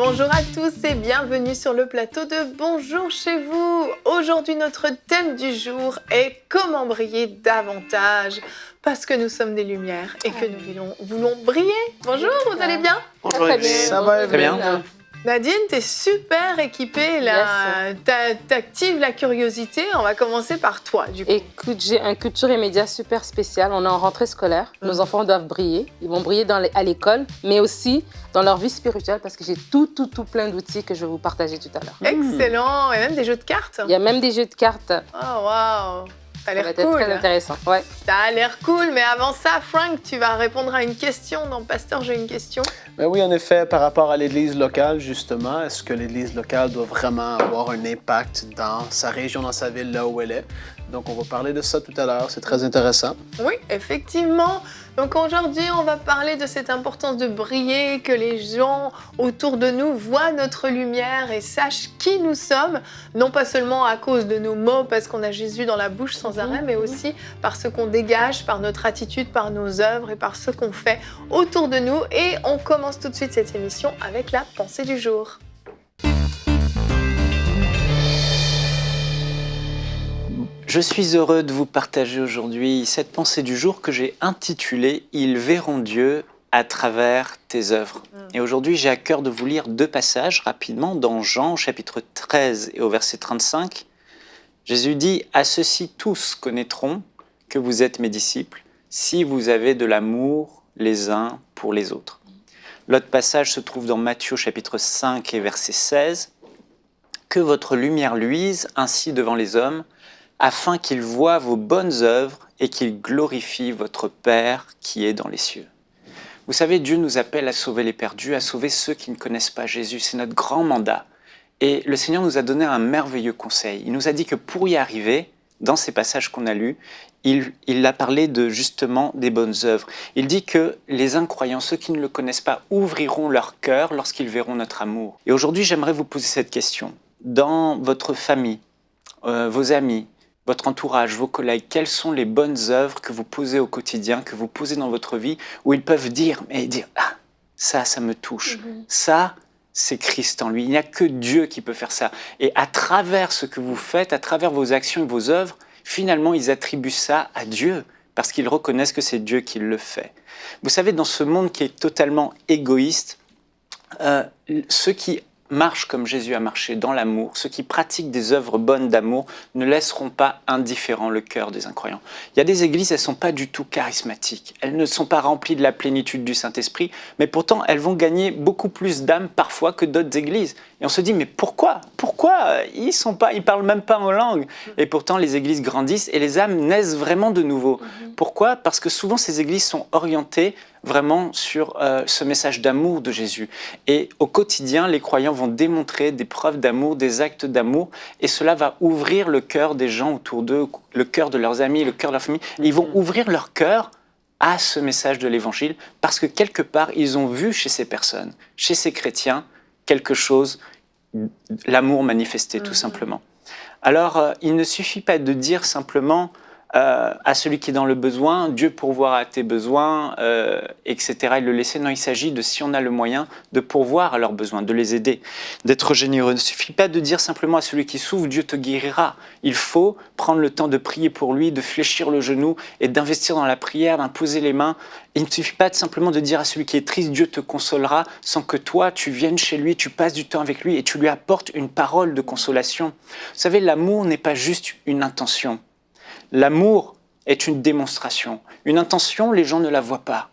Bonjour à tous et bienvenue sur le plateau de Bonjour chez vous. Aujourd'hui, notre thème du jour est comment briller davantage parce que nous sommes des lumières et que nous voulons briller. Bonjour, vous allez bien? Bonjour, Très bien. ça va Très bien. Nadine, t'es super équipée là. T'actives la curiosité. On va commencer par toi, du coup. Écoute, j'ai un culture et médias super spécial. On est en rentrée scolaire. Nos enfants doivent briller. Ils vont briller à l'école, mais aussi dans leur vie spirituelle parce que j'ai tout plein d'outils que je vais vous partager tout à l'heure. Excellent. Et même des jeux de cartes. Il y a même des jeux de cartes. Oh, waouh. Ça a Ça va l'air être cool. très intéressant. Ouais. Ça a l'air cool, mais avant ça, Frank, tu vas répondre à une question. Non, Pasteur, j'ai une question. Ben oui, en effet, par rapport à l'Église locale, justement, est-ce que l'Église locale doit vraiment avoir un impact dans sa région, dans sa ville, là où elle est? Donc, on va parler de ça tout à l'heure. C'est très intéressant. Oui, effectivement. Donc aujourd'hui, on va parler de cette importance de briller, que les gens autour de nous voient notre lumière et sachent qui nous sommes, non pas seulement à cause de nos mots, parce qu'on a Jésus dans la bouche sans arrêt, mais aussi par ce qu'on dégage, par notre attitude, par nos œuvres et par ce qu'on fait autour de nous. Et on commence tout de suite cette émission avec la pensée du jour. Je suis heureux de vous partager aujourd'hui cette pensée du jour que j'ai intitulée « Ils verront Dieu à travers tes œuvres ». Et aujourd'hui, j'ai à cœur de vous lire deux passages rapidement dans Jean, chapitre 13 et au verset 35. Jésus dit « À ceux-ci tous connaîtront que vous êtes mes disciples, si vous avez de l'amour les uns pour les autres ». L'autre passage se trouve dans Matthieu, chapitre 5 et verset 16. « Que votre lumière luise ainsi devant les hommes, afin qu'ils voient vos bonnes œuvres et qu'ils glorifient votre Père qui est dans les cieux. » Vous savez, Dieu nous appelle à sauver les perdus, à sauver ceux qui ne connaissent pas Jésus. C'est notre grand mandat. Et le Seigneur nous a donné un merveilleux conseil. Il nous a dit que pour y arriver, dans ces passages qu'on a lus, il a parlé de justement des bonnes œuvres. Il dit que les incroyants, ceux qui ne le connaissent pas, ouvriront leur cœur lorsqu'ils verront notre amour. Et aujourd'hui, j'aimerais vous poser cette question. Dans votre famille, vos amis, votre entourage, vos collègues, quelles sont les bonnes œuvres que vous posez au quotidien, que vous posez dans votre vie, où ils peuvent dire, ah, ça me touche, ça, c'est Christ en lui. Il n'y a que Dieu qui peut faire ça. Et à travers ce que vous faites, à travers vos actions et vos œuvres, finalement, ils attribuent ça à Dieu, parce qu'ils reconnaissent que c'est Dieu qui le fait. Vous savez, dans ce monde qui est totalement égoïste, ceux qui marchent comme Jésus a marché dans l'amour, ceux qui pratiquent des œuvres bonnes d'amour ne laisseront pas indifférent le cœur des incroyants. Il y a des églises, elles ne sont pas du tout charismatiques, elles ne sont pas remplies de la plénitude du Saint-Esprit, mais pourtant elles vont gagner beaucoup plus d'âmes parfois que d'autres églises. Et on se dit, mais pourquoi ils parlent même pas en langue. Et pourtant les églises grandissent et les âmes naissent vraiment de nouveau. Pourquoi? Parce que souvent ces églises sont orientées vraiment sur ce message d'amour de Jésus. Et au quotidien, les croyants vont démontrer des preuves d'amour, des actes d'amour, et cela va ouvrir le cœur des gens autour d'eux, le cœur de leurs amis, le cœur de leur famille. Et ils vont ouvrir leur cœur à ce message de l'Évangile, parce que quelque part, ils ont vu chez ces personnes, chez ces chrétiens, quelque chose, l'amour manifesté tout simplement. Alors, il ne suffit pas de dire simplement à celui qui est dans le besoin, Dieu pourvoira à tes besoins, etc. et le laisser. Non, il s'agit de, si on a le moyen, de pourvoir à leurs besoins, de les aider, d'être généreux. Il ne suffit pas de dire simplement à celui qui souffre, Dieu te guérira. Il faut prendre le temps de prier pour lui, de fléchir le genou et d'investir dans la prière, d'imposer les mains. Il ne suffit pas simplement de dire à celui qui est triste, Dieu te consolera, sans que toi, tu viennes chez lui, tu passes du temps avec lui et tu lui apportes une parole de consolation. Vous savez, l'amour n'est pas juste une intention. L'amour est une démonstration. Une intention, les gens ne la voient pas.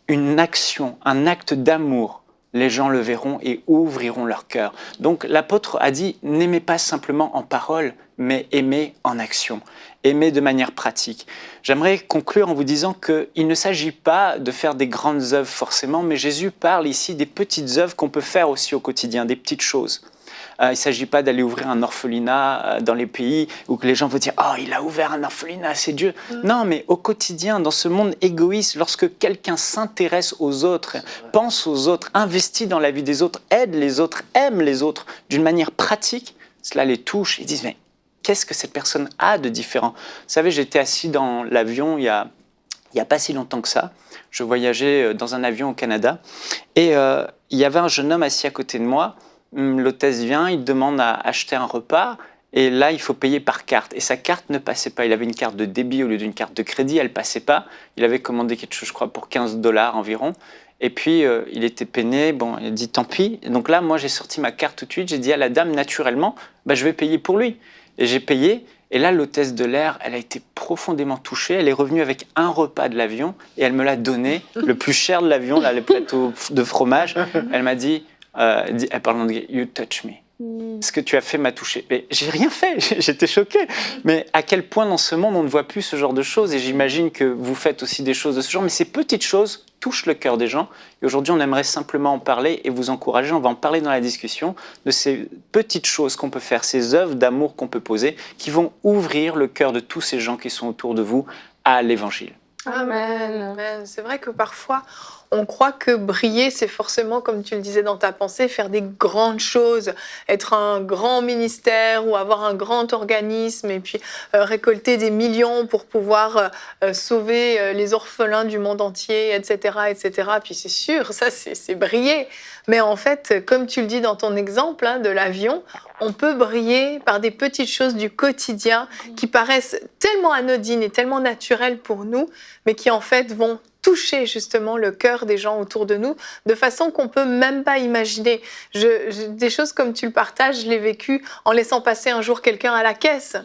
Une action, un acte d'amour, les gens le verront et ouvriront leur cœur. Donc l'apôtre a dit, n'aimez pas simplement en parole, mais aimez en action. Aimez de manière pratique. J'aimerais conclure en vous disant qu'il ne s'agit pas de faire des grandes œuvres forcément, mais Jésus parle ici des petites œuvres qu'on peut faire aussi au quotidien, des petites choses. Il ne s'agit pas d'aller ouvrir un orphelinat dans les pays où les gens vont dire « Oh, il a ouvert un orphelinat, c'est Dieu !» Non, mais au quotidien, dans ce monde égoïste, lorsque quelqu'un s'intéresse aux autres, pense aux autres, investit dans la vie des autres, aide les autres, aime les autres d'une manière pratique, cela les touche. Ils disent « Mais qu'est-ce que cette personne a de différent ?» Vous savez, j'étais assis dans l'avion il y a il n'y a pas si longtemps que ça. Je voyageais dans un avion au Canada et il y avait un jeune homme assis à côté de moi. L'hôtesse vient, il demande à acheter un repas et là, il faut payer par carte. Et sa carte ne passait pas. Il avait une carte de débit au lieu d'une carte de crédit, elle ne passait pas. Il avait commandé quelque chose, je crois, pour $15 environ. Et puis, il était peiné. Bon, il a dit tant pis. Et donc là, moi, j'ai sorti ma carte tout de suite. J'ai dit à la dame, naturellement, je vais payer pour lui. Et j'ai payé. Et là, l'hôtesse de l'air, elle a été profondément touchée. Elle est revenue avec un repas de l'avion et elle me l'a donné, le plus cher de l'avion, là, les plateaux de fromage. Elle m'a dit, elle parle en anglais, you touch me. Ce que tu as fait m'a touché. Mais j'ai rien fait, j'étais choqué. Mais à quel point dans ce monde on ne voit plus ce genre de choses, et j'imagine que vous faites aussi des choses de ce genre, mais ces petites choses touchent le cœur des gens. Et aujourd'hui, on aimerait simplement en parler et vous encourager. On va en parler dans la discussion de ces petites choses qu'on peut faire, ces œuvres d'amour qu'on peut poser, qui vont ouvrir le cœur de tous ces gens qui sont autour de vous à l'évangile. Amen. Amen. C'est vrai que parfois, on croit que briller, c'est forcément, comme tu le disais dans ta pensée, faire des grandes choses, être un grand ministère ou avoir un grand organisme et puis récolter des millions pour pouvoir sauver les orphelins du monde entier, etc., etc. Puis c'est sûr, ça, c'est briller. Mais en fait, comme tu le dis dans ton exemple de l'avion, on peut briller par des petites choses du quotidien qui paraissent tellement anodines et tellement naturelles pour nous, mais qui en fait vont toucher justement le cœur des gens autour de nous de façon qu'on peut même pas imaginer. Des choses comme tu le partages, je l'ai vécu en laissant passer un jour quelqu'un à la caisse.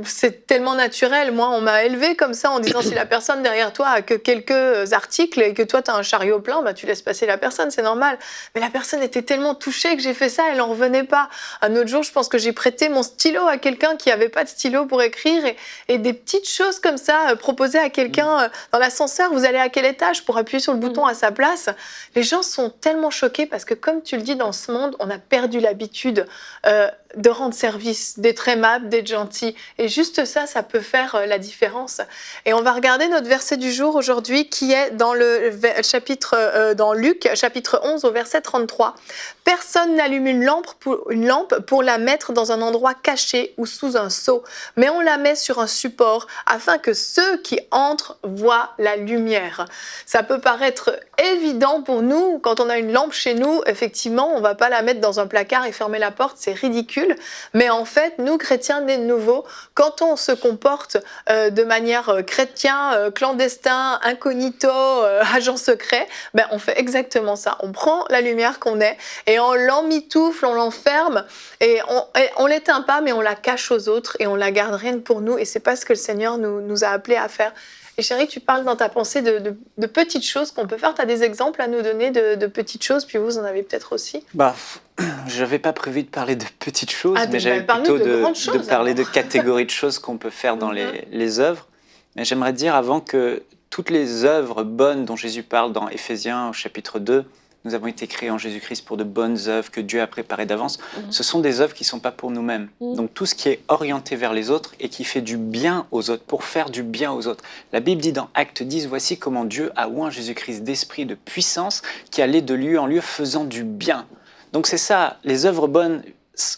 C'est tellement naturel. Moi, on m'a élevé comme ça en disant si la personne derrière toi a que quelques articles et que toi tu as un chariot plein, tu laisses passer la personne, c'est normal. Mais la personne était tellement touchée que j'ai fait ça, elle n'en revenait pas. Un autre jour, je pense que j'ai prêté mon stylo à quelqu'un qui n'avait pas de stylo pour écrire et des petites choses comme ça, proposer à quelqu'un dans l'ascenseur, vous allez à quel étage pour appuyer sur le bouton à sa place. Les gens sont tellement choqués parce que, comme tu le dis, dans ce monde, on a perdu l'habitude de rendre service, d'être aimable, d'être gentil. Et juste ça, ça peut faire la différence. Et on va regarder notre verset du jour aujourd'hui qui est dans le chapitre, dans Luc, chapitre 11 au verset 33. « Personne n'allume une lampe pour la mettre dans un endroit caché ou sous un seau, mais on la met sur un support afin que ceux qui entrent voient la lumière. » Ça peut paraître évident pour nous, quand on a une lampe chez nous, effectivement, on ne va pas la mettre dans un placard et fermer la porte, c'est ridicule. Mais en fait, nous, chrétiens nés de nouveau, quand on se comporte de manière chrétien, clandestin, incognito, agent secret, on fait exactement ça. On prend la lumière qu'on est et on l'emmitoufle, on l'enferme et on l'éteint pas, mais on la cache aux autres et on la garde rien que pour nous. Et c'est pas ce que le Seigneur nous a appelés à faire. Et chérie, tu parles dans ta pensée de petites choses qu'on peut faire. Tu as des exemples à nous donner de petites choses, puis vous en avez peut-être aussi. Je n'avais pas prévu de parler de petites choses, mais j'avais plutôt de parler de catégories de choses qu'on peut faire dans les œuvres. Mais j'aimerais dire avant que toutes les œuvres bonnes dont Jésus parle dans Éphésiens au chapitre 2, nous avons été créés en Jésus-Christ pour de bonnes œuvres que Dieu a préparées d'avance. Ce sont des œuvres qui ne sont pas pour nous-mêmes. Donc tout ce qui est orienté vers les autres et qui fait du bien aux autres, pour faire du bien aux autres. La Bible dit dans Acte 10, voici comment Dieu a oint Jésus-Christ d'esprit de puissance qui allait de lieu en lieu faisant du bien. Donc c'est ça, les œuvres bonnes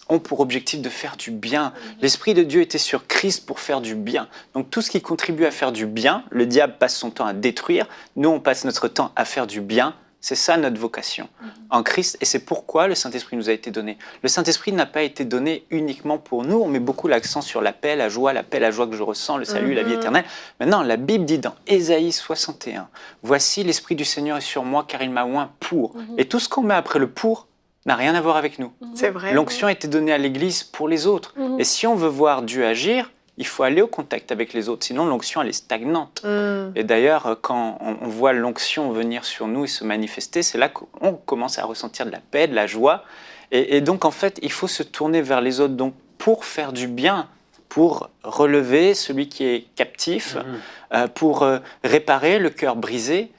ont pour objectif de faire du bien. L'Esprit de Dieu était sur Christ pour faire du bien. Donc tout ce qui contribue à faire du bien, le diable passe son temps à détruire, nous on passe notre temps à faire du bien. C'est ça notre vocation en Christ et c'est pourquoi le Saint-Esprit nous a été donné. Le Saint-Esprit n'a pas été donné uniquement pour nous, on met beaucoup l'accent sur la paix, la joie que je ressens, le salut, la vie éternelle. Maintenant, la Bible dit dans Ésaïe 61, « Voici l'Esprit du Seigneur est sur moi car il m'a oint pour. » Et tout ce qu'on met après le « pour » n'a rien à voir avec nous. C'est vrai. L'onction a été donnée à l'Église pour les autres. Et si on veut voir Dieu agir, il faut aller au contact avec les autres, sinon l'onction elle est stagnante. Et d'ailleurs, quand on voit l'onction venir sur nous et se manifester, c'est là qu'on commence à ressentir de la paix, de la joie. Et donc en fait, il faut se tourner vers les autres donc, pour faire du bien, pour relever celui qui est captif, pour réparer le cœur brisé,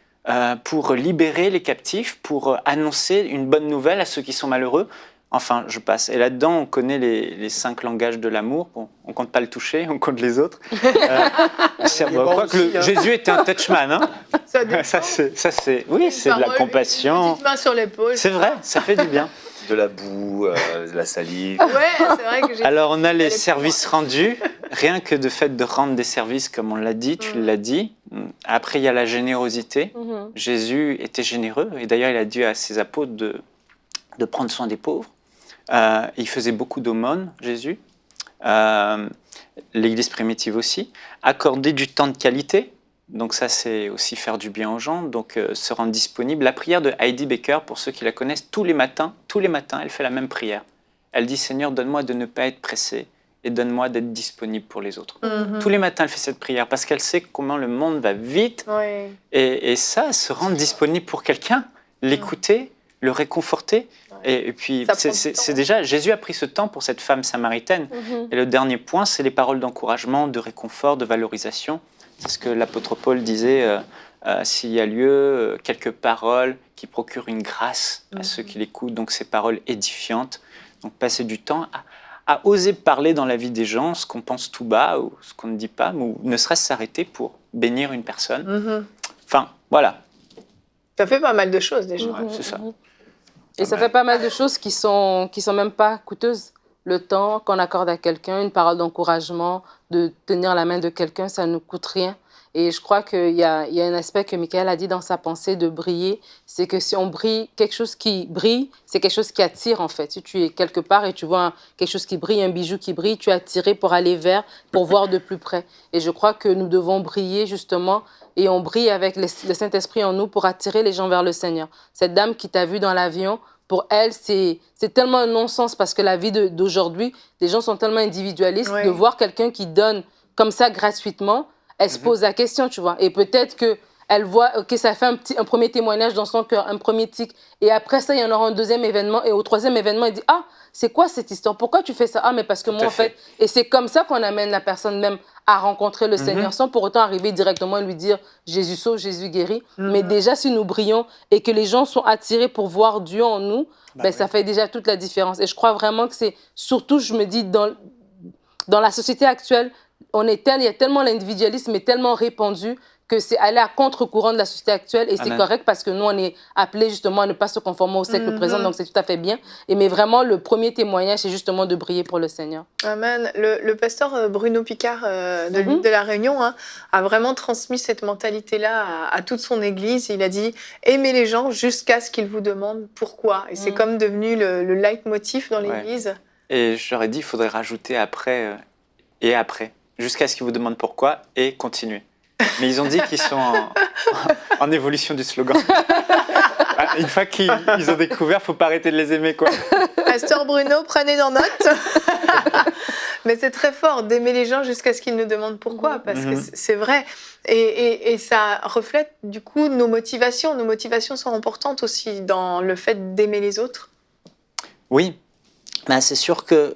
pour libérer les captifs, pour annoncer une bonne nouvelle à ceux qui sont malheureux. Enfin, je passe. Et là-dedans, on connaît les 5 langages de l'amour. Bon, on ne compte pas le toucher, on compte les autres. Jésus était un touchman. Hein. Ça c'est oui, c'est de la compassion. Une petite main sur l'épaule. C'est vrai, ça fait du bien. de la boue, de la salive. Ouais, c'est vrai que j'ai... Alors, on a les Elle est services rendus. Rien que de fait de rendre des services, comme on l'a dit, tu l'as dit. Après, il y a la générosité. Mhm. Jésus était généreux. Et d'ailleurs, il a dit à ses apôtres de prendre soin des pauvres. Il faisait beaucoup d'aumônes, Jésus. L'Église primitive aussi. Accorder du temps de qualité. Donc ça, c'est aussi faire du bien aux gens. Donc se rendre disponible. La prière de Heidi Baker, pour ceux qui la connaissent, tous les matins, elle fait la même prière. Elle dit, Seigneur, donne-moi de ne pas être pressée et donne-moi d'être disponible pour les autres. Tous les matins, elle fait cette prière parce qu'elle sait comment le monde va vite. Ouais. Et ça, se rendre disponible pour quelqu'un, l'écouter, le réconforter. Et puis, Ça prend du temps. c'est déjà, Jésus a pris ce temps pour cette femme samaritaine. Et le dernier point, c'est les paroles d'encouragement, de réconfort, de valorisation. C'est ce que l'apôtre Paul disait, s'il y a lieu, quelques paroles qui procurent une grâce à ceux qui l'écoutent, donc ces paroles édifiantes. Donc passer du temps à oser parler dans la vie des gens, ce qu'on pense tout bas ou ce qu'on ne dit pas, ou ne serait-ce s'arrêter pour bénir une personne. Enfin, voilà. Ça fait pas mal de choses déjà. Ouais, c'est ça. Et ça fait pas mal de choses qui sont même pas coûteuses. Le temps qu'on accorde à quelqu'un, une parole d'encouragement, de tenir la main de quelqu'un, ça ne coûte rien. Et je crois qu'il y a un aspect que Michael a dit dans sa pensée de briller, c'est que si on brille, quelque chose qui brille, c'est quelque chose qui attire en fait. Si tu es quelque part et tu vois quelque chose qui brille, un bijou qui brille, tu es attiré pour aller vers, pour voir de plus près. Et je crois que nous devons briller justement, et on brille avec le Saint-Esprit en nous pour attirer les gens vers le Seigneur. Cette dame qui t'a vu dans l'avion, pour elle, c'est tellement un non-sens parce que la vie d'aujourd'hui, les gens sont tellement individualistes. Ouais. De voir quelqu'un qui donne comme ça gratuitement, elle se pose la question, tu vois. Et peut-être qu'elle voit, OK, ça fait un premier témoignage dans son cœur, un premier tic. Et après ça, il y en aura un deuxième événement. Et au troisième événement, elle dit, ah, c'est quoi cette histoire? Pourquoi tu fais ça? Ah, mais parce que moi, en fait... Et c'est comme ça qu'on amène la personne même à rencontrer le Seigneur, sans pour autant arriver directement et lui dire, Jésus sauve, Jésus guérit. Mais déjà, si nous brillons et que les gens sont attirés pour voir Dieu en nous, ça fait déjà toute la différence. Et je crois vraiment que c'est, surtout, je me dis, dans la société actuelle, il y a tellement l'individualisme est tellement répandu que c'est aller à contre-courant de la société actuelle. Et c'est correct parce que nous, on est appelés justement à ne pas se conformer au siècle présent. Donc, c'est tout à fait bien. Mais vraiment, le premier témoignage, c'est justement de briller pour le Seigneur. Amen. Le pasteur Bruno Picard de l'île de la Réunion a vraiment transmis cette mentalité-là à toute son église. Il a dit « Aimez les gens jusqu'à ce qu'ils vous demandent pourquoi ». Et c'est comme devenu le leitmotiv dans l'église. Et je leur ai dit, il faudrait rajouter après et après, jusqu'à ce qu'ils vous demandent pourquoi et continuer. Mais ils ont dit qu'ils sont en évolution du slogan. Une fois qu'ils ont découvert, il ne faut pas arrêter de les aimer, quoi. Pasteur Bruno, prenez en note. Mais c'est très fort d'aimer les gens jusqu'à ce qu'ils nous demandent pourquoi, parce que c'est vrai. Et ça reflète du coup nos motivations. Nos motivations sont importantes aussi dans le fait d'aimer les autres. Oui, c'est sûr que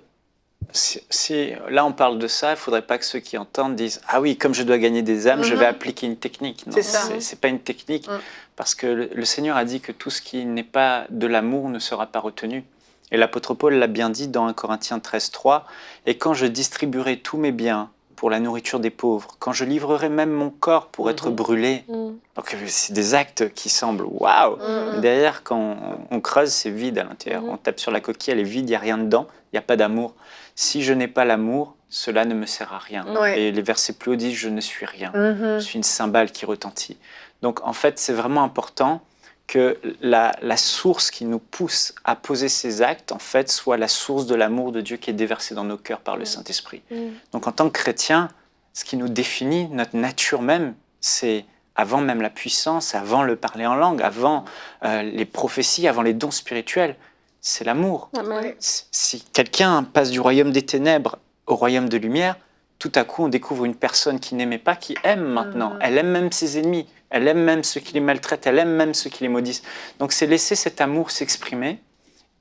si là on parle de ça, il ne faudrait pas que ceux qui entendent disent « Ah oui, comme je dois gagner des âmes, je vais appliquer une technique ». Non, ce n'est pas une technique, parce que le Seigneur a dit que tout ce qui n'est pas de l'amour ne sera pas retenu. Et l'apôtre Paul l'a bien dit dans 1 Corinthiens 13:3, « Et quand je distribuerai tous mes biens pour la nourriture des pauvres, quand je livrerai même mon corps pour être brûlé. » Donc c'est des actes qui semblent « waouh !» Derrière, quand on creuse, c'est vide à l'intérieur. On tape sur la coquille, elle est vide, il n'y a rien dedans, il n'y a pas d'amour. Si je n'ai pas l'amour, cela ne me sert à rien. Et les versets plus hauts disent « je ne suis rien, je suis une cymbale qui retentit ». Donc en fait, c'est vraiment important que la source qui nous pousse à poser ces actes, en fait, soit la source de l'amour de Dieu qui est déversé dans nos cœurs par le Saint-Esprit. Donc en tant que chrétien, ce qui nous définit, notre nature même, c'est avant même la puissance, avant le parler en langue, avant les prophéties, avant les dons spirituels, c'est l'amour. Si quelqu'un passe du royaume des ténèbres au royaume de lumière, tout à coup on découvre une personne qui n'aimait pas, qui aime maintenant. Elle aime même ses ennemis, elle aime même ceux qui les maltraitent, elle aime même ceux qui les maudissent. Donc c'est laisser cet amour s'exprimer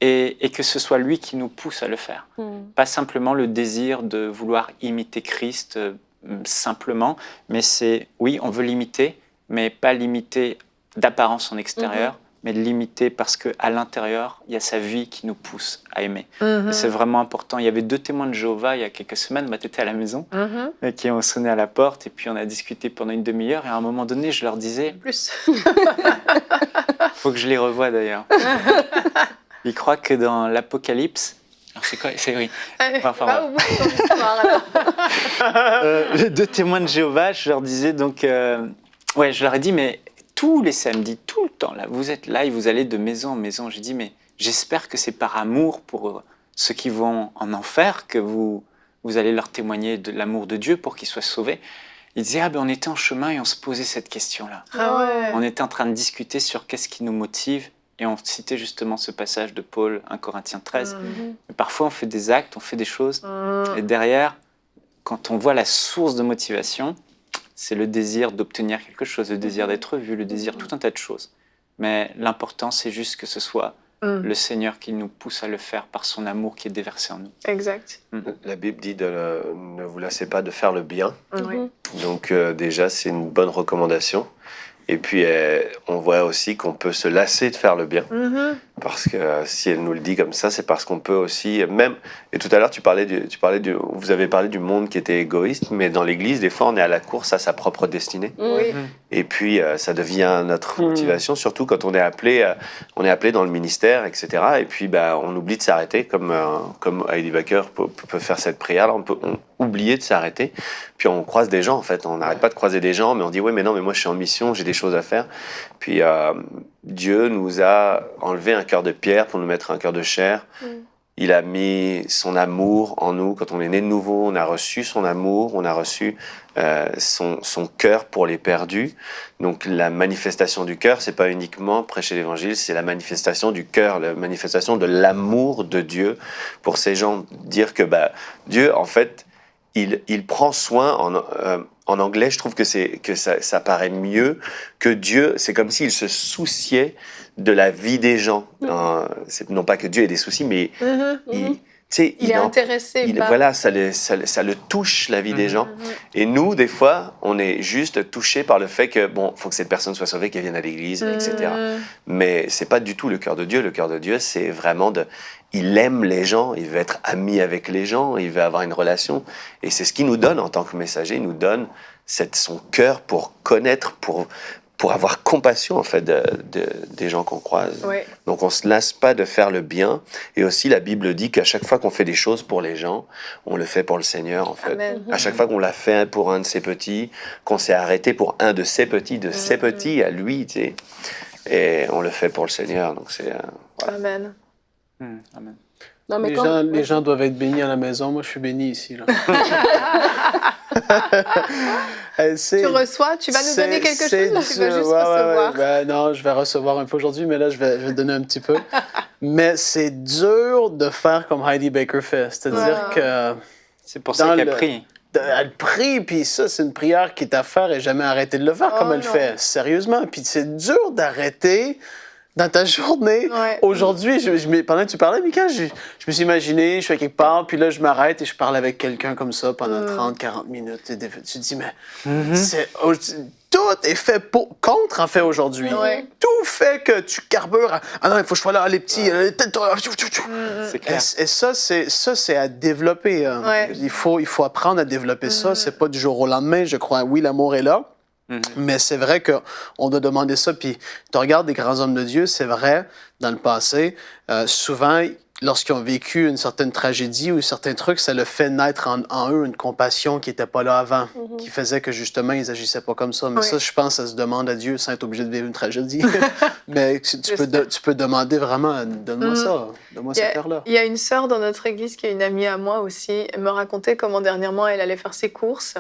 et que ce soit lui qui nous pousse à le faire. Pas simplement le désir de vouloir imiter Christ simplement, mais c'est, oui, on veut l'imiter, mais pas l'imiter d'apparence en extérieur, mais de l'imiter parce qu'à l'intérieur, il y a sa vie qui nous pousse à aimer. Et c'est vraiment important. Il y avait 2 témoins de Jéhovah il y a quelques semaines, tu étais à la maison, qui ont sonné à la porte, et puis on a discuté pendant une demi-heure, et à un moment donné, je leur disais... Plus. faut que je les revoie d'ailleurs. Il croit que dans l'Apocalypse, alors c'est quoi? C'est oui. Enfin, Va au bout de ton histoire, alors. Les 2 témoins de Jéhovah, je leur disais donc, ouais, je leur ai dit, mais tous les samedis, tout le temps, là, vous êtes là et vous allez de maison en maison. J'ai dit, mais j'espère que c'est par amour pour ceux qui vont en enfer que vous allez leur témoigner de l'amour de Dieu pour qu'ils soient sauvés. Ils disaient, on était en chemin et on se posait cette question-là. Ah ouais. On était en train de discuter sur qu'est-ce qui nous motive et on citait justement ce passage de Paul, 1 Corinthiens 13. Mais parfois, on fait des actes, on fait des choses et derrière, quand on voit la source de motivation, c'est le désir d'obtenir quelque chose, le désir d'être vu, le désir tout un tas de choses. Mais l'important, c'est juste que ce soit le Seigneur qui nous pousse à le faire par son amour qui est déversé en nous. Exact. La Bible dit ne vous lassez pas de faire le bien. Oui. Donc déjà, c'est une bonne recommandation. Et puis, on voit aussi qu'on peut se lasser de faire le bien. Parce que si elle nous le dit comme ça, c'est parce qu'on peut aussi... même. Et tout à l'heure, vous avez parlé du monde qui était égoïste, mais dans l'Église, des fois, on est à la course à sa propre destinée. Oui. Et puis, ça devient notre motivation, surtout quand on est appelé dans le ministère, etc. Et puis, on oublie de s'arrêter, comme Heidi Baker peut faire cette prière. Là, on peut oublier de s'arrêter. Puis, on croise des gens, en fait. On n'arrête pas de croiser des gens, mais on dit, oui, mais non, mais moi, je suis en mission, j'ai des choses à faire. Puis, Dieu nous a enlevé un cœur de pierre pour nous mettre un cœur de chair. Il a mis son amour en nous. Quand on est né de nouveau, on a reçu son amour, on a reçu son cœur pour les perdus. Donc la manifestation du cœur, c'est pas uniquement prêcher l'évangile, c'est la manifestation du cœur, la manifestation de l'amour de Dieu pour ces gens. Dire que Dieu, en fait, il prend soin. En anglais, je trouve que ça paraît mieux que Dieu. C'est comme s'il se souciait de la vie des gens. Non pas que Dieu ait des soucis, mais il est intéressé. Voilà, ça le touche, la vie des gens. Et nous, des fois, on est juste touchés par le fait que, faut que cette personne soit sauvée, qu'elle vienne à l'église, etc. Mais c'est pas du tout le cœur de Dieu. Le cœur de Dieu, c'est vraiment il aime les gens, il veut être ami avec les gens, il veut avoir une relation. Et c'est ce qu'il nous donne en tant que messager. Il nous donne son cœur pour connaître, pour avoir compassion, en fait, des gens qu'on croise. Oui. Donc, on ne se lasse pas de faire le bien. Et aussi, la Bible dit qu'à chaque fois qu'on fait des choses pour les gens, on le fait pour le Seigneur, en fait. Amen. À chaque fois qu'on l'a fait pour un de ses petits, qu'on s'est arrêté pour un de ses petits, ses petits à lui, tu sais. Et on le fait pour le Seigneur. Donc, c'est... voilà. Amen. Amen. Non, mais Les gens doivent être bénis à la maison. Moi, je suis béni ici. Là. Tu reçois, tu vas nous donner quelque chose ou tu vas juste recevoir? Non, je vais recevoir un peu aujourd'hui, mais là, je vais donner un petit peu. Mais c'est dur de faire comme Heidi Baker fait. C'est-à-dire que... C'est pour ça qu'elle prie. Elle prie, puis ça, c'est une prière qui est à faire et jamais arrêter de le faire comme elle fait. Sérieusement. Puis c'est dur d'arrêter... Dans ta journée, aujourd'hui, pendant que tu parlais, Mika, je me suis imaginé, je suis quelque part, puis là, je m'arrête et je parle avec quelqu'un comme ça pendant 30-40 minutes. Tu te dis, mais tout est fait contre, en fait, aujourd'hui. Tout fait que tu carbures. Non, il faut que je sois là, les petits. C'est clair. Et ça, c'est à développer. Il faut apprendre à développer ça. C'est pas du jour au lendemain, je crois. Oui, l'amour est là. Mais c'est vrai qu'on doit demander ça. Puis tu regardes des grands hommes de Dieu, c'est vrai, dans le passé, souvent, lorsqu'ils ont vécu une certaine tragédie ou certains trucs, ça le fait naître en eux une compassion qui n'était pas là avant, qui faisait que justement, ils n'agissaient pas comme ça. Mais ça, je pense, ça se demande à Dieu sans être obligé de vivre une tragédie. Mais tu peux demander vraiment, donne-moi ça, donne-moi ce cœur-là. Il y a une sœur dans notre église qui est une amie à moi aussi. Elle me racontait comment dernièrement, elle allait faire ses courses.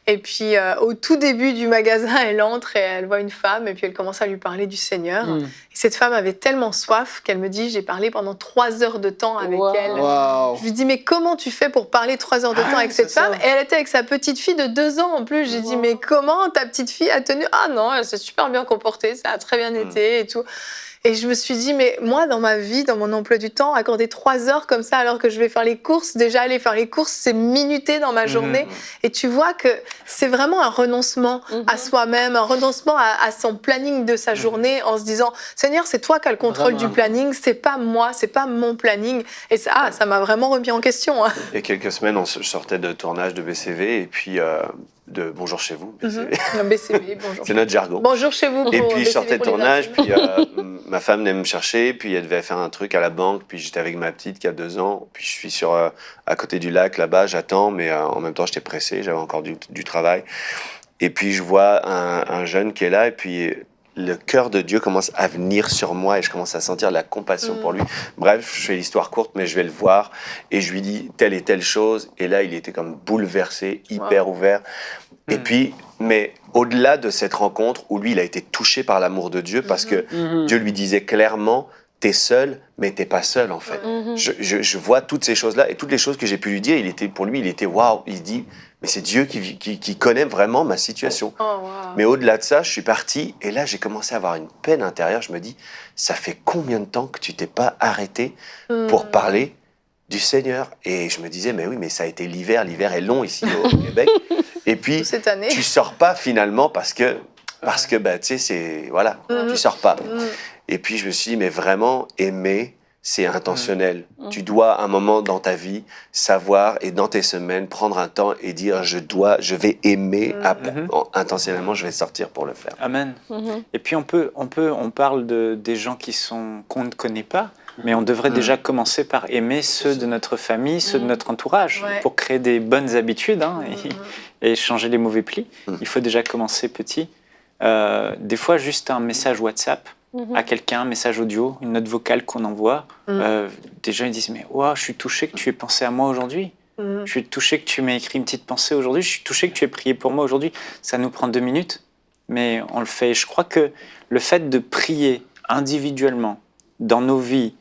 Et puis, au tout début du magasin, elle entre et elle voit une femme et puis elle commence à lui parler du Seigneur. Et cette femme avait tellement soif qu'elle me dit, j'ai parlé pendant 3 heures de temps avec elle. Wow. Je lui dis, mais comment tu fais pour parler 3 heures de temps avec cette femme? Et elle était avec sa petite fille de 2 ans en plus. J'ai dit, mais comment ta petite fille a tenu? Ah non, elle s'est super bien comportée, ça a très bien été et tout. Et je me suis dit, mais moi, dans ma vie, dans mon emploi du temps, accorder 3 heures comme ça alors que je vais faire les courses, déjà aller faire les courses, c'est minuter dans ma journée. Et tu vois que c'est vraiment un renoncement à soi-même, un renoncement à son planning de sa journée en se disant, Seigneur, c'est toi qui as le contrôle du planning, c'est pas moi, c'est pas mon planning. Et ça m'a vraiment remis en question. Il y a quelques semaines, je sortais de tournage de BCV et puis de bonjour chez vous. BCB, bonjour. C'est notre jargon. Bonjour chez vous. Et puis je sortais de tournage, puis intimes. ma femme venait me chercher, puis elle devait faire un truc à la banque, puis j'étais avec ma petite qui a 2 ans, puis je suis à côté du lac là-bas, j'attends, mais en même temps j'étais pressé, j'avais encore du travail. Et puis je vois un jeune qui est là, et puis le cœur de Dieu commence à venir sur moi et je commence à sentir la compassion pour lui. Bref, je fais l'histoire courte, mais je vais le voir et je lui dis telle et telle chose. Et là, il était comme bouleversé, hyper ouvert. Et puis, mais au-delà de cette rencontre où lui, il a été touché par l'amour de Dieu parce que Dieu lui disait clairement, t'es seul, mais t'es pas seul en fait. Je vois toutes ces choses-là et toutes les choses que j'ai pu lui dire, pour lui, il était waouh. Il se dit, mais c'est Dieu qui connaît vraiment ma situation. Mais au-delà de ça, je suis parti et là, j'ai commencé à avoir une peine intérieure. Je me dis, ça fait combien de temps que tu t'es pas arrêté pour parler du Seigneur? Et je me disais, mais oui, mais ça a été l'hiver. L'hiver est long ici au Québec. Et puis, cette année. Tu sors pas finalement parce que bah, tu sais, c'est voilà, tu sors pas. Et puis je me suis dit, mais vraiment aimer, c'est intentionnel. Tu dois, à un moment dans ta vie, savoir, et dans tes semaines, prendre un temps et dire, je vais aimer, intentionnellement, je vais sortir pour le faire. Amen. Et puis on parle des gens qu'on ne connaît pas, mais on devrait déjà commencer par aimer ceux de notre famille, ceux de notre entourage, pour créer des bonnes habitudes et changer les mauvais plis. Il faut déjà commencer petit. Des fois, juste un message WhatsApp à quelqu'un, un message audio, une note vocale qu'on envoie. Des gens ils disent, mais wow, je suis touché que tu aies pensé à moi aujourd'hui. Je suis touché que tu m'aies écrit une petite pensée aujourd'hui. Je suis touché que tu aies prié pour moi aujourd'hui. Ça nous prend 2 minutes, mais on le fait. Je crois que le fait de prier individuellement dans nos vies,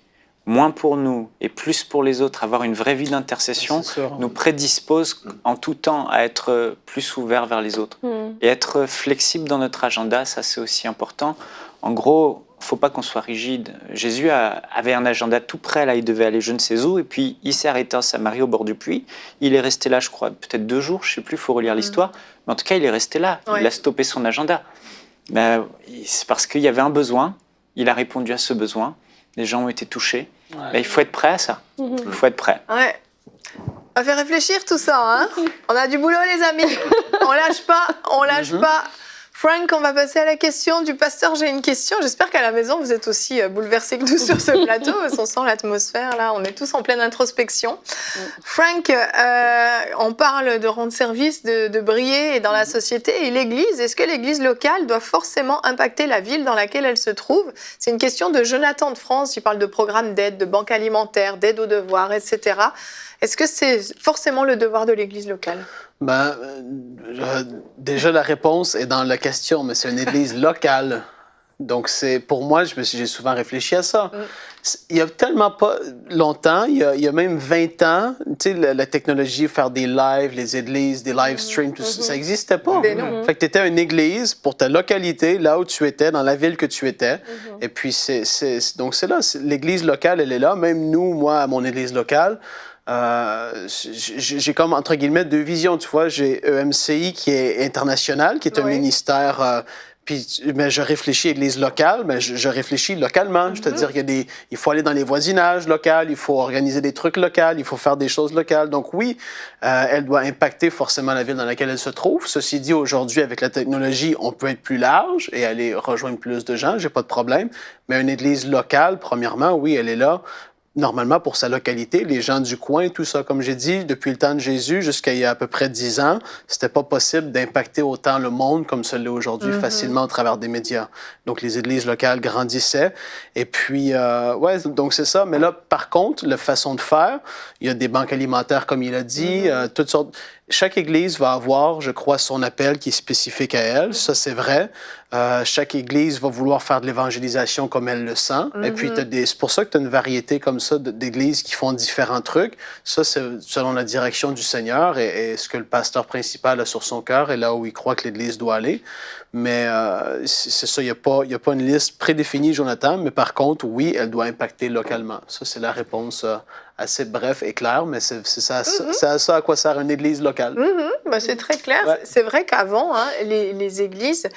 moins pour nous et plus pour les autres, avoir une vraie vie d'intercession, nous prédispose en tout temps à être plus ouverts vers les autres. Et être flexible dans notre agenda, ça c'est aussi important. En gros, il ne faut pas qu'on soit rigide. Jésus avait un agenda tout prêt, là il devait aller je ne sais où, et puis il s'est arrêté en Samarie au bord du puits. Il est resté là, je crois, peut-être 2 jours, je ne sais plus, il faut relire l'histoire. Mais en tout cas, il est resté là, il a stoppé son agenda. C'est parce qu'il y avait un besoin, il a répondu à ce besoin, les gens ont été touchés. Il faut être prêt à ça. Il faut être prêt. Ouais. Ça fait réfléchir tout ça, hein. On a du boulot, les amis. On lâche pas. Frank, on va passer à la question du pasteur. J'ai une question. J'espère qu'à la maison, vous êtes aussi bouleversés que nous sur ce plateau. On sent l'atmosphère, là. On est tous en pleine introspection. Frank, on parle de rendre service, de briller dans la société. Et l'Église, est-ce que l'Église locale doit forcément impacter la ville dans laquelle elle se trouve? C'est une question de Jonathan de France. Il parle de programmes d'aide, de banques alimentaires, d'aide aux devoirs, etc. Est-ce que c'est forcément le devoir de l'Église locale? Déjà, la réponse est dans la question, mais c'est une église locale. Donc, pour moi, j'ai souvent réfléchi à ça. Il y a tellement pas longtemps, il y a même 20 ans, tu sais, la technologie, faire des lives, les églises, des live streams, tout ça n'existait pas. Fait que tu étais une église pour ta localité, là où tu étais, dans la ville que tu étais. Et puis, donc c'est là, l'église locale, elle est là. Même nous, moi, à mon église locale, j'ai comme, entre guillemets, 2 visions, tu vois. J'ai EMCI qui est international, qui est un ministère... mais je réfléchis à l'église locale, mais je réfléchis localement. C'est-à-dire il faut aller dans les voisinages locaux, il faut organiser des trucs locaux, il faut faire des choses locales. Donc oui, elle doit impacter forcément la ville dans laquelle elle se trouve. Ceci dit, aujourd'hui, avec la technologie, on peut être plus large et aller rejoindre plus de gens, j'ai pas de problème. Mais une église locale, premièrement, oui, elle est là. Normalement, pour sa localité, les gens du coin, tout ça, comme j'ai dit, depuis le temps de Jésus jusqu'à il y a à peu près 10 ans, c'était pas possible d'impacter autant le monde comme ça l'est aujourd'hui, facilement au travers des médias. Donc, les églises locales grandissaient. Et puis, donc c'est ça. Mais là, par contre, la façon de faire, il y a des banques alimentaires, comme il a dit, toutes sortes. Chaque église va avoir, je crois, son appel qui est spécifique à elle. Ça, c'est vrai. Chaque église va vouloir faire de l'évangélisation comme elle le sent. Et puis, c'est pour ça que tu as une variété comme ça d'églises qui font différents trucs. Ça, c'est selon la direction du Seigneur et ce que le pasteur principal a sur son cœur et là où il croit que l'église doit aller. Mais c'est ça, il n'y a pas une liste prédéfinie, Jonathan, mais par contre, oui, elle doit impacter localement. Ça, c'est la réponse assez bref et claire, mais c'est à ça à quoi sert une église locale. Ben, c'est très clair. Ouais. C'est vrai qu'avant, les églises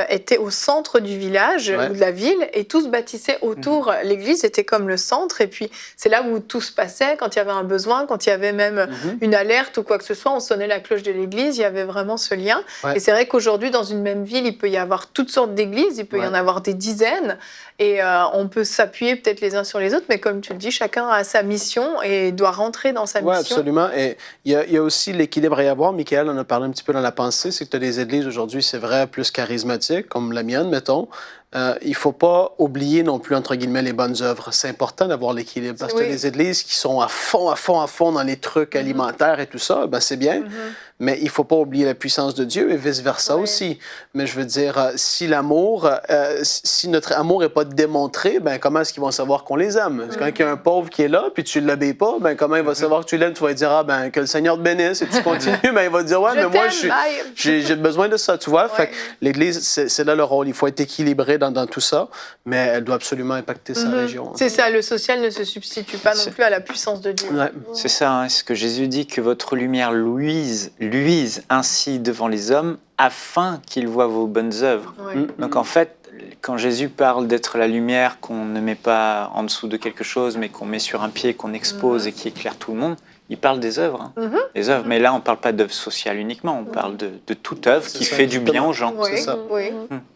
étaient au centre du village ou de la ville et tout se bâtissait autour. L'église était comme le centre et puis c'est là où tout se passait. Quand il y avait un besoin, quand il y avait même une alerte ou quoi que ce soit, on sonnait la cloche de l'église, il y avait vraiment ce lien. Ouais. Et c'est vrai qu'aujourd'hui, dans une même ville, il peut y avoir toutes sortes d'églises, il peut y en avoir des dizaines et on peut s'appuyer peut-être les uns sur les autres, mais comme tu le dis, chacun a sa mission et doit rentrer dans sa mission. Oui, absolument. Et il y a aussi l'équilibre à y avoir. Michael en a parlé un petit peu dans la pensée, c'est que tu as des églises aujourd'hui, c'est vrai, plus charismatiques, comme la mienne, mettons. Il ne faut pas oublier non plus, entre guillemets, les bonnes œuvres. C'est important d'avoir l'équilibre parce que tu as des églises qui sont à fond dans les trucs alimentaires et tout ça, ben c'est bien, mais il ne faut pas oublier la puissance de Dieu et vice-versa aussi. Mais je veux dire, si notre amour n'est pas démontré, ben comment est-ce qu'ils vont savoir qu'on les aime? Quand il y a un pauvre qui est là, puis tu ne l'obéis pas, ben comment il va savoir que tu l'aimes? Tu vas dire, ben que le Seigneur te bénisse, et tu continues, ben il va dire, ouais, mais moi, j'ai besoin de ça, tu vois? Fait que l'Église, c'est là le rôle. Il faut être équilibré dans tout ça, mais elle doit absolument impacter sa région. C'est ça, le social ne se substitue pas non plus à la puissance de Dieu. Ouais. C'est ça, hein, ce que Jésus dit, que votre lumière luise ainsi devant les hommes, afin qu'ils voient vos bonnes œuvres. Ouais. Donc en fait, quand Jésus parle d'être la lumière qu'on ne met pas en dessous de quelque chose, mais qu'on met sur un pied, qu'on expose et qui éclaire tout le monde, il parle des œuvres. Des œuvres. Mais là, on ne parle pas d'œuvre sociale uniquement, on parle de toute œuvre qui fait du bien aux gens. Oui, C'est ça. oui.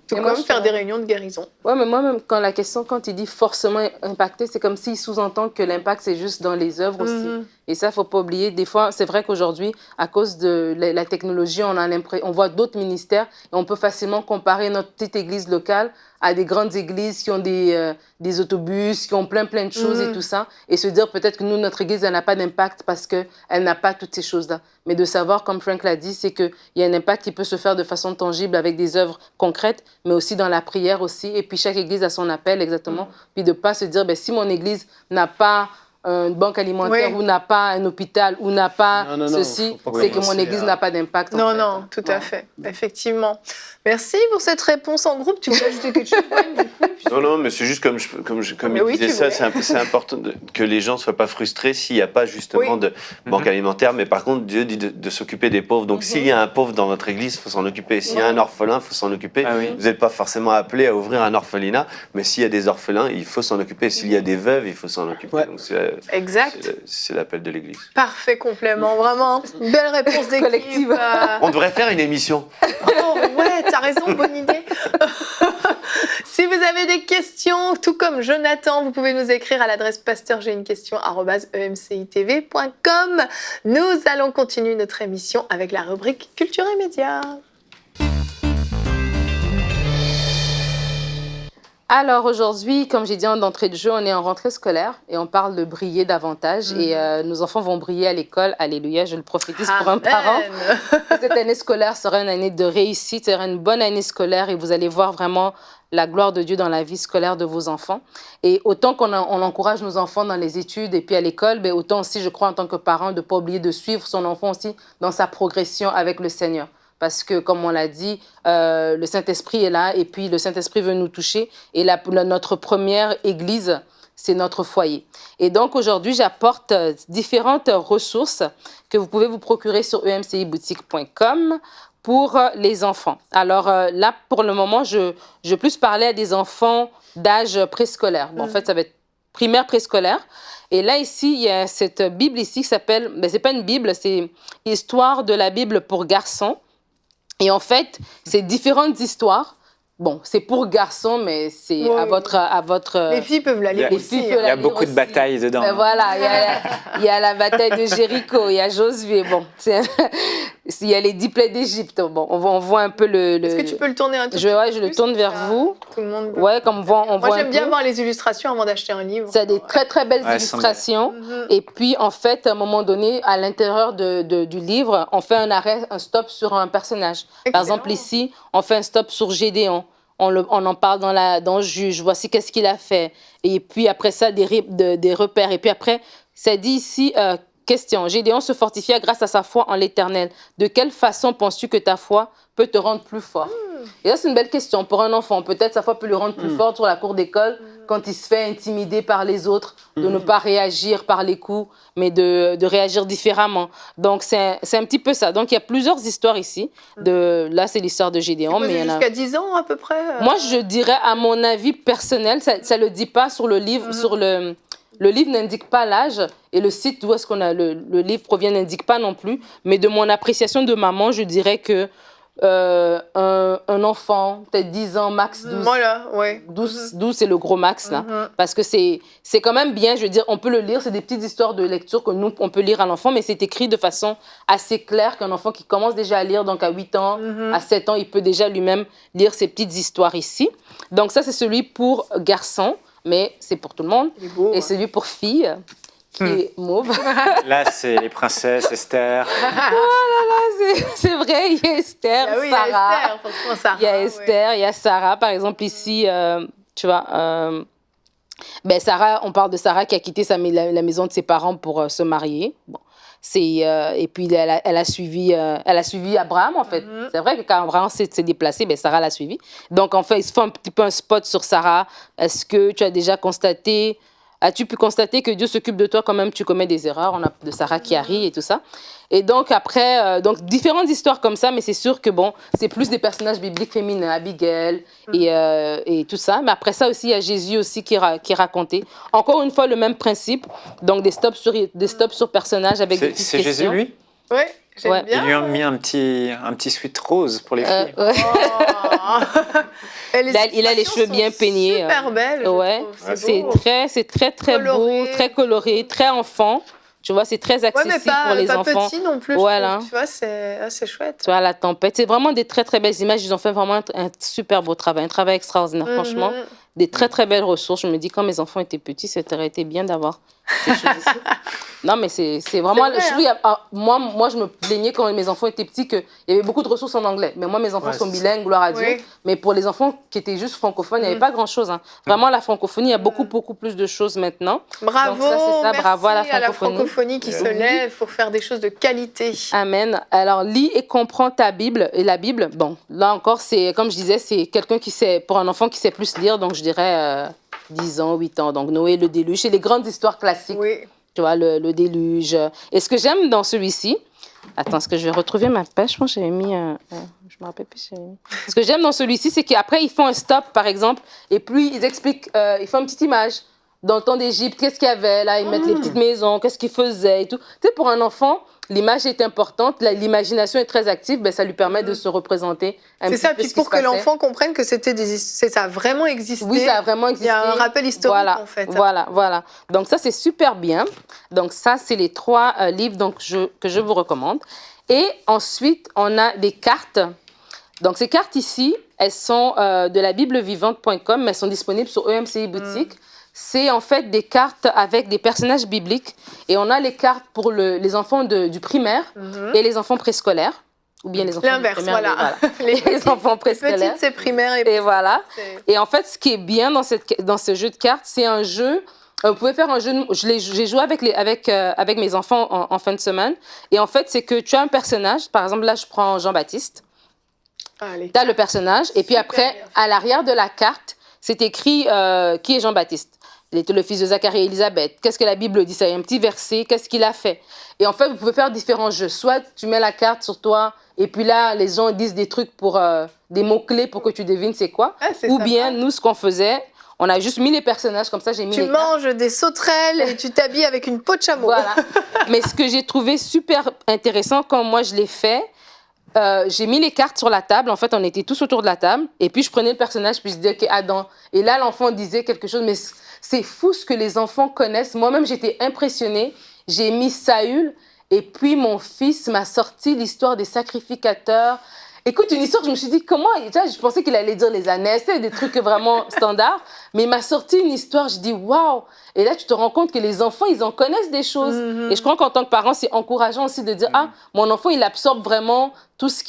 Tout Et comme moi, faire des réunions de guérison. Ouais, mais moi-même, quand il dit forcément impacté, c'est comme s'il sous-entend que l'impact, c'est juste dans les œuvres aussi. Et ça, il ne faut pas oublier. Des fois, c'est vrai qu'aujourd'hui, à cause de la technologie, on voit d'autres ministères et on peut facilement comparer notre petite église locale à des grandes églises qui ont des autobus, qui ont plein de choses et tout ça. Et se dire peut-être que nous, notre église, elle n'a pas d'impact parce qu'elle n'a pas toutes ces choses-là. Mais de savoir, comme Frank l'a dit, c'est qu'il y a un impact qui peut se faire de façon tangible avec des œuvres concrètes, mais aussi dans la prière aussi. Et puis chaque église a son appel, exactement. Puis de ne pas se dire, ben, si mon église n'a pas une banque alimentaire ou n'a pas un hôpital ou n'a pas ceci, c'est que mon église n'a pas d'impact. Non, tout à fait, effectivement. Merci pour cette réponse en groupe. Tu voulais ajouter quelque chose? Non, mais c'est juste comme il disait ça, c'est important que les gens ne soient pas frustrés s'il n'y a pas justement de banque alimentaire. Mais par contre, Dieu dit de s'occuper des pauvres. Donc s'il y a un pauvre dans votre église, il faut s'en occuper. S'il y a un orphelin, il faut s'en occuper. Vous n'êtes pas forcément appelé à ouvrir un orphelinat, mais s'il y a des orphelins, il faut s'en occuper. S'il y a des veuves, il faut s'en occuper. Donc, c'est l'appel de l'église. Parfait complément, vraiment. Belle réponse d'équipe. Collective. On devrait faire une émission. Oh ouais, t'as raison, bonne idée. Si vous avez des questions, tout comme Jonathan, vous pouvez nous écrire à l'adresse pasteur.j'ai-une-question@emcitv.com. Nous allons continuer notre émission avec la rubrique Culture et Médias. Alors aujourd'hui, comme j'ai dit en entrée de jeu, on est en rentrée scolaire et on parle de briller davantage. Et nos enfants vont briller à l'école. Alléluia, je le prophétise pour un parent. Cette année scolaire sera une année de réussite, sera une bonne année scolaire et vous allez voir vraiment la gloire de Dieu dans la vie scolaire de vos enfants. Et autant on encourage nos enfants dans les études et puis à l'école, mais autant aussi, je crois, en tant que parent, de ne pas oublier de suivre son enfant aussi dans sa progression avec le Seigneur. Parce que, comme on l'a dit, le Saint-Esprit est là et puis le Saint-Esprit veut nous toucher. Et notre première église, c'est notre foyer. Et donc, aujourd'hui, j'apporte différentes ressources que vous pouvez vous procurer sur emciboutique.com pour les enfants. Alors là, pour le moment, je vais plus parler à des enfants d'âge préscolaire. Bon, en fait, ça va être primaire préscolaire. Et là, ici, il y a cette Bible ici qui s'appelle... c'est pas une Bible, c'est Histoire de la Bible pour garçons. Et en fait, c'est différentes histoires. Bon, c'est pour garçons, mais c'est à votre... Les filles peuvent la lire aussi. Il y a beaucoup de batailles dedans. Ben voilà, il y a la bataille de Jéricho, il y a Josué, bon. Il y a les 10 plaies d'Égypte. Bon, on voit un peu le... Est-ce que tu peux le tourner un peu je le tourne vers vous. Tout le monde... Ouais, comme on voit Moi, j'aime bien voir les illustrations avant d'acheter un livre. C'est des très, très belles illustrations. Et puis, en fait, à un moment donné, à l'intérieur du livre, on fait un stop sur un personnage. Excellent. Par exemple, ici, on fait un stop sur Gédéon. On en parle dans Juge. Voici qu'est-ce qu'il a fait. Et puis, après ça, des repères. Et puis après, ça dit ici... Question. Gédéon se fortifia grâce à sa foi en l'Éternel. De quelle façon penses-tu que ta foi peut te rendre plus fort? Et ça, c'est une belle question pour un enfant. Peut-être, ça peut le rendre plus fort sur la cour d'école quand il se fait intimider par les autres, de ne pas réagir par les coups, mais de réagir différemment. Donc, c'est un petit peu ça. Donc, il y a plusieurs histoires ici. Là, c'est l'histoire de Gédéon. Mais jusqu'à 10 ans, à peu près Moi, je dirais, à mon avis personnel, ça ne le dit pas sur le livre, sur le livre n'indique pas l'âge et le site d'où est-ce qu'on a le livre provient n'indique pas non plus. Mais de mon appréciation de maman, je dirais que un enfant, peut-être 10 ans, max 12. Voilà, ouais. 12, c'est le gros max, là. Parce que c'est quand même bien, je veux dire, on peut le lire, c'est des petites histoires de lecture que nous, on peut lire à l'enfant, mais c'est écrit de façon assez claire qu'un enfant qui commence déjà à lire, donc à 8 ans, à 7 ans, il peut déjà lui-même lire ces petites histoires ici. Donc ça, c'est celui pour garçon, mais c'est pour tout le monde. Beau, et celui pour fille, qui est mauve. Là, c'est les princesses, Esther. C'est vrai, il y a Esther, Ah oui, Sarah. il y a Esther, franchement, Sarah. Il y a Esther, il y a Sarah, par exemple, ici, tu vois. Sarah, on parle de Sarah qui a quitté la maison de ses parents pour se marier. Bon. Et puis, elle a suivi Abraham, en fait. C'est vrai que quand Abraham s'est déplacé, Sarah l'a suivi. Donc, en fait, il se fait un petit peu un spot sur Sarah. Est-ce que tu as déjà constaté... As-tu pu constater que Dieu s'occupe de toi quand même tu commets des erreurs? On a de Sarah qui arrive et tout ça. Et donc après, différentes histoires comme ça, mais c'est sûr que c'est plus des personnages bibliques féminins, Abigail et tout ça. Mais après ça aussi, il y a Jésus aussi qui est raconté. Encore une fois, le même principe. Donc des stops sur personnages avec des petites questions. C'est Jésus, lui? Oui, j'aime bien. Ils lui ont mis un petit sweat rose pour les filles. Oh. Il a les cheveux bien peignés. Super belle. Ouais. C'est très coloré. Beau, très coloré, très enfant. Tu vois, c'est très accessible pour les enfants. Pas petit non plus. Voilà. Tu vois, c'est chouette. Tu vois, la tempête. C'est vraiment des très, très belles images. Ils ont fait vraiment un super beau travail, un travail extraordinaire, franchement. Des très, très belles ressources. Je me dis, quand mes enfants étaient petits, ça aurait été bien d'avoir ces choses ici. Non, mais c'est vraiment... Vrai, moi, je me plaignais quand mes enfants étaient petits qu'il y avait beaucoup de ressources en anglais. Mais moi, mes enfants sont bilingues, gloire à Dieu. Oui. Mais pour les enfants qui étaient juste francophones, il n'y avait pas grand-chose. Hein. Vraiment, la francophonie, il y a beaucoup plus de choses maintenant. Bravo, donc, ça, c'est ça. Merci Bravo à la francophonie qui se lève pour faire des choses de qualité. Amen. Alors, lis et comprends ta Bible. Et la Bible, là encore, c'est comme je disais, c'est quelqu'un qui sait, pour un enfant qui sait plus lire, donc je dirais 10 ans, 8 ans. Donc, Noé, le déluge, c'est les grandes histoires classiques. Oui. Tu vois, le déluge. Et ce que j'aime dans celui-ci... Attends, est-ce que je vais retrouver ma page? Je pense que j'avais mis... je me rappelle plus. Ce que j'aime dans celui-ci, c'est qu'après, ils font un stop, par exemple, et puis ils expliquent, ils font une petite image. Dans le temps d'Égypte, qu'est-ce qu'il y avait? Là, ils mettent les petites maisons, qu'est-ce qu'ils faisaient et tout. Tu sais, pour un enfant, l'image est importante, l'imagination est très active, ça lui permet de se représenter un petit peu. C'est ça, puis pour que l'enfant comprenne que ça a vraiment existé. Oui, ça a vraiment existé. Il y a un rappel historique, en fait. Voilà. Donc ça, c'est super bien. Donc ça, c'est les 3 livres que je vous recommande. Et ensuite, on a des cartes. Donc ces cartes ici, elles sont de la biblevivante.com, mais elles sont disponibles sur EMCI Boutique. C'est en fait des cartes avec des personnages bibliques. Et on a les cartes pour les enfants du primaire et les enfants préscolaires. Ou bien les enfants l'inverse, voilà. Les enfants préscolaires. Les petites, c'est primaire. Et voilà. Et en fait, ce qui est bien dans ce jeu de cartes, c'est un jeu... Vous pouvez faire un jeu... J'ai joué avec mes enfants en fin de semaine. Et en fait, c'est que tu as un personnage. Par exemple, là, je prends Jean-Baptiste. Tu as le personnage. Et puis après, à l'arrière de la carte, c'est écrit qui est Jean-Baptiste. Il était le fils de Zacharie et Élisabeth. Qu'est-ce que la Bible dit? Ça, il y a un petit verset. Qu'est-ce qu'il a fait? Et en fait, vous pouvez faire différents jeux. Soit tu mets la carte sur toi, et puis là, les gens disent des trucs des mots-clés pour que tu devines c'est quoi. Ou bien, nous, ce qu'on faisait, on a juste mis les personnages comme ça. J'ai mis tu manges des sauterelles et tu t'habilles avec une peau de chameau. Voilà. Mais ce que j'ai trouvé super intéressant quand moi, je l'ai fait, j'ai mis les cartes sur la table. En fait, on était tous autour de la table. Et puis, je prenais le personnage, puis je disais, OK, Adam. Et là, l'enfant disait quelque chose. Mais c'est fou ce que les enfants connaissent. Moi-même, j'étais impressionnée. J'ai mis Saül. Et puis, mon fils m'a sorti l'histoire des sacrificateurs. Écoute, une histoire, je me suis dit, comment... Je pensais qu'il allait dire les ânesses, des trucs vraiment standards. Mais il m'a sorti une histoire, je dis, waouh! Et là, tu te rends compte que les enfants, ils en connaissent des choses. Et je crois qu'en tant que parent, c'est encourageant aussi de dire, mon enfant, il absorbe vraiment tout ce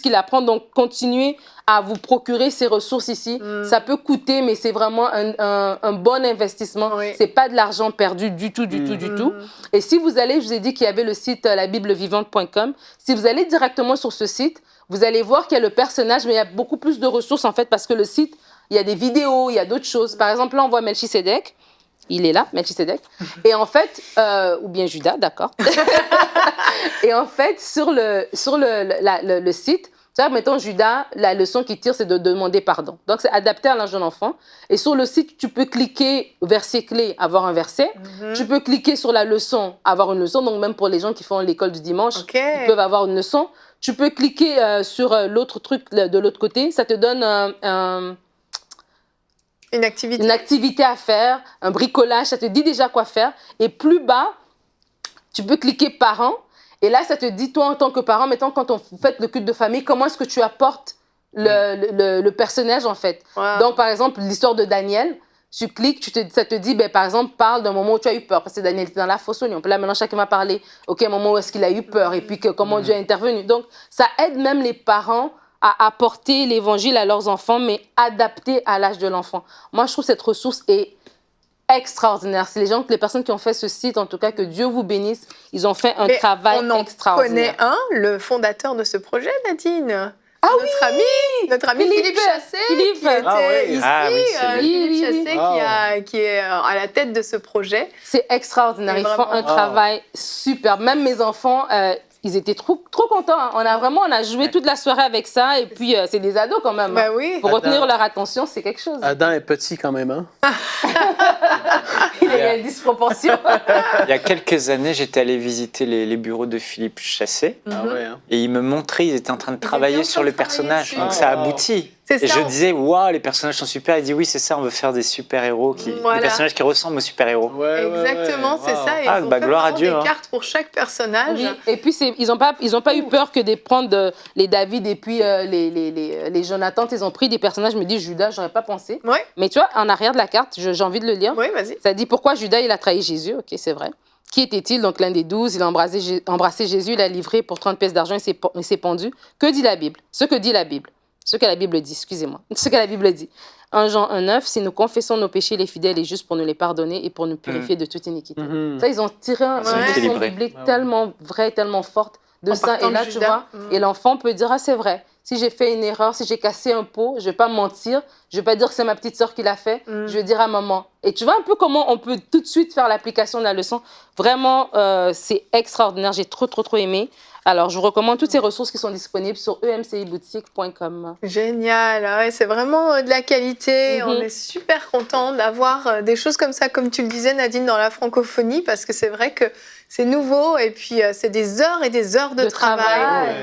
qu'il apprend. Donc, continuez à vous procurer ces ressources ici. Ça peut coûter, mais c'est vraiment un bon investissement. Oui. C'est pas de l'argent perdu du tout. Et si vous allez, je vous ai dit qu'il y avait le site labiblevivante.com. Si vous allez directement sur ce site, vous allez voir qu'il y a le personnage, mais il y a beaucoup plus de ressources, en fait, parce que le site, il y a des vidéos, il y a d'autres choses. Par exemple, là, on voit Melchisedec. Il est là, Melchisedec. Et en fait, ou bien Judas, d'accord. Et en fait, sur le site, mettons Judas, la leçon qu'il tire, c'est de demander pardon. Donc, c'est adapté à l'âge de l'enfant. Et sur le site, tu peux cliquer verset clé, avoir un verset. Tu peux cliquer sur la leçon, avoir une leçon. Donc, même pour les gens qui font l'école du dimanche, ils peuvent avoir une leçon. Tu peux cliquer sur l'autre truc de l'autre côté. Ça te donne une activité à faire, un bricolage. Ça te dit déjà quoi faire. Et plus bas, tu peux cliquer parents. Et là, ça te dit, toi, en tant que parent, mettons, quand on fait le culte de famille, comment est-ce que tu apportes le personnage, en fait. Wow. Donc, par exemple, l'histoire de Daniel, tu cliques, ça te dit, par exemple, parle d'un moment où tu as eu peur. Parce que Daniel était dans la fosse au lion. Puis là, maintenant, chacun va parler, un moment où est-ce qu'il a eu peur et puis comment Dieu a intervenu. Donc, ça aide même les parents à apporter l'évangile à leurs enfants, mais adapté à l'âge de l'enfant. Moi, je trouve cette ressource est extraordinaire. C'est les personnes qui ont fait ce site, en tout cas, que Dieu vous bénisse. Ils ont fait un travail extraordinaire. On en connaît le fondateur de ce projet, Nadine. Ah notre ami Philippe Chassé, qui était ici, Philippe Chassé, qui est à la tête de ce projet. C'est extraordinaire. Ils font un travail super. Même mes enfants, ils étaient trop contents. Hein. On a joué toute la soirée avec ça. Et puis, c'est des ados quand même. Bah oui. Pour retenir leur attention, c'est quelque chose. Adam est petit quand même. Hein? Il y a une disproportion. Il y a quelques années, j'étais allé visiter les bureaux de Philippe Chassé. Et il me montrait, ils étaient en train de travailler sur le personnage. Donc ça aboutit. Et je disais, waouh, les personnages sont super. Il dit, oui, c'est ça, on veut faire des super-héros, des personnages qui ressemblent aux super-héros. Exactement, c'est ça. Et ils ont fait gloire à Dieu. Des cartes pour chaque personnage. Oui. Et puis, ils n'ont pas eu peur que de prendre les David et puis les Jonathan. Ils ont pris des personnages, je me dis, Judas, j'aurais pas pensé. Ouais. Mais tu vois, en arrière de la carte, j'ai envie de le lire. Oui, vas-y. Ça dit, pourquoi Judas, il a trahi Jésus. Ok, c'est vrai. Qui était-il? Donc, l'un des 12, il a embrassé Jésus, il l'a livré pour 30 pièces d'argent, il s'est pendu. Que dit la Bible? Ce que la Bible dit, excusez-moi. Ce que la Bible dit. 1 Jean 1,9, si nous confessons nos péchés, il est fidèle et juste pour nous les pardonner et pour nous purifier de toute iniquité. Ça, ils ont tiré une leçon biblique tellement vraie, tellement forte de ça. Et là, tu vois, et l'enfant peut dire, ah, c'est vrai. Si j'ai fait une erreur, si j'ai cassé un pot, je ne vais pas mentir. Je ne vais pas dire que c'est ma petite sœur qui l'a fait. Je vais dire à maman. Et tu vois un peu comment on peut tout de suite faire l'application de la leçon. Vraiment, c'est extraordinaire. J'ai trop aimé. Alors, je vous recommande toutes ces ressources qui sont disponibles sur emciboutique.com. Génial, ouais, c'est vraiment de la qualité. On est super contents d'avoir des choses comme ça, comme tu le disais, Nadine, dans la francophonie, parce que c'est vrai que c'est nouveau et puis c'est des heures et des heures de travail.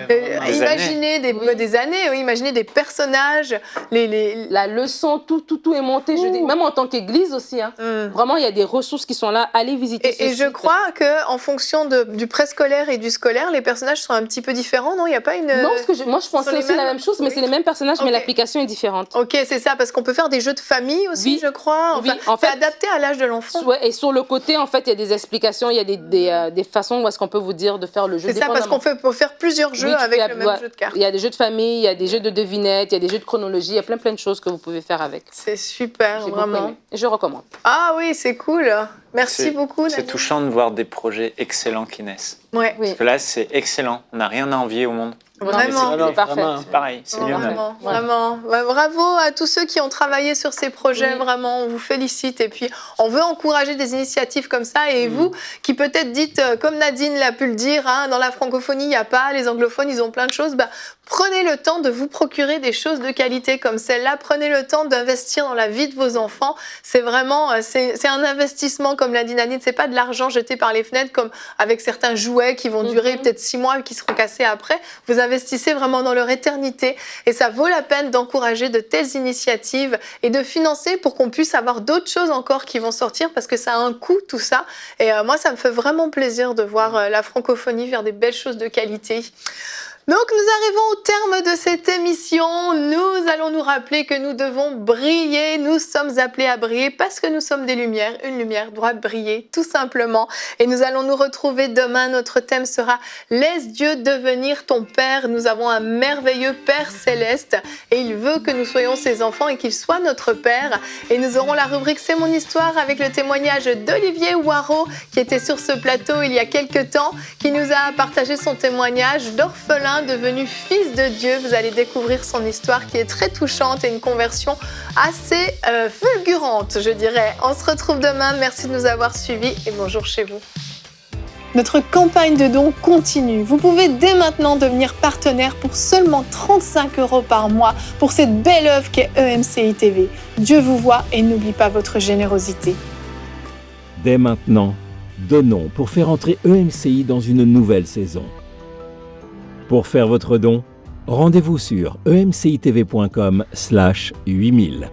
Imaginez des années, imaginez des personnages, la leçon, tout est monté. Je dis, même en tant qu'église aussi. Hein. Vraiment, il y a des ressources qui sont là. Allez visiter ce site. Et je crois qu'en fonction du préscolaire et du scolaire, les personnages sont un petit peu différents, non? Il n'y a pas une... Non, parce que moi, je pensais aussi la même chose, mais c'est les mêmes personnages, mais l'application est différente. Ok, c'est ça, parce qu'on peut faire des jeux de famille aussi, je crois. Enfin, en fait, c'est adapté à l'âge de l'enfant. Ouais, et sur le côté, en fait, il y a des explications, il y a des façons où est-ce qu'on peut vous dire de faire le jeu. C'est ça, parce qu'on peut faire plusieurs jeux avec le même jeu de cartes. Il y a des jeux de famille, il y a des jeux de devinettes, il y a des jeux de chronologie, il y a plein de choses que vous pouvez faire avec. C'est super, vraiment. Je recommande. Ah oui, c'est cool. Merci beaucoup, Nadine. C'est touchant de voir des projets excellents qui naissent. Ouais. Parce que là, c'est excellent. On n'a rien à envier au monde. Vraiment, c'est parfait. C'est pareil, c'est mieux même. Vraiment. Bah, bravo à tous ceux qui ont travaillé sur ces projets, vraiment, on vous félicite. Et puis, on veut encourager des initiatives comme ça. Et vous, qui peut-être dites, comme Nadine l'a pu le dire, hein, dans la francophonie, il n'y a pas, les anglophones, ils ont plein de choses. Prenez le temps de vous procurer des choses de qualité comme celle-là. Prenez le temps d'investir dans la vie de vos enfants. C'est vraiment, c'est un investissement, comme l'a dit Nadine. C'est pas de l'argent jeté par les fenêtres, comme avec certains jouets qui vont durer peut-être 6 mois et qui seront cassés après. Vous investissez vraiment dans leur éternité. Et ça vaut la peine d'encourager de telles initiatives et de financer pour qu'on puisse avoir d'autres choses encore qui vont sortir parce que ça a un coût, tout ça. Et moi, ça me fait vraiment plaisir de voir la francophonie faire des belles choses de qualité. Donc nous arrivons au terme de cette émission. Nous allons nous rappeler que nous devons briller. Nous sommes appelés à briller parce que nous sommes des lumières. Une lumière doit briller tout simplement. Et nous allons nous retrouver demain. Notre thème sera « Laisse Dieu devenir ton Père ». Nous avons un merveilleux Père céleste et il veut que nous soyons ses enfants et qu'il soit notre Père. Et nous aurons la rubrique « C'est mon histoire » avec le témoignage d'Olivier Waro qui était sur ce plateau il y a quelques temps, qui nous a partagé son témoignage d'orphelin humain devenu fils de Dieu. Vous allez découvrir son histoire qui est très touchante et une conversion assez fulgurante, je dirais. On se retrouve demain. Merci de nous avoir suivis et bonjour chez vous. Notre campagne de dons continue. Vous pouvez dès maintenant devenir partenaire pour seulement 35 € par mois pour cette belle œuvre qu'est EMCI TV. Dieu vous voit et n'oublie pas votre générosité. Dès maintenant, donnons pour faire entrer EMCI dans une nouvelle saison. Pour faire votre don, rendez-vous sur emcitv.com/8000.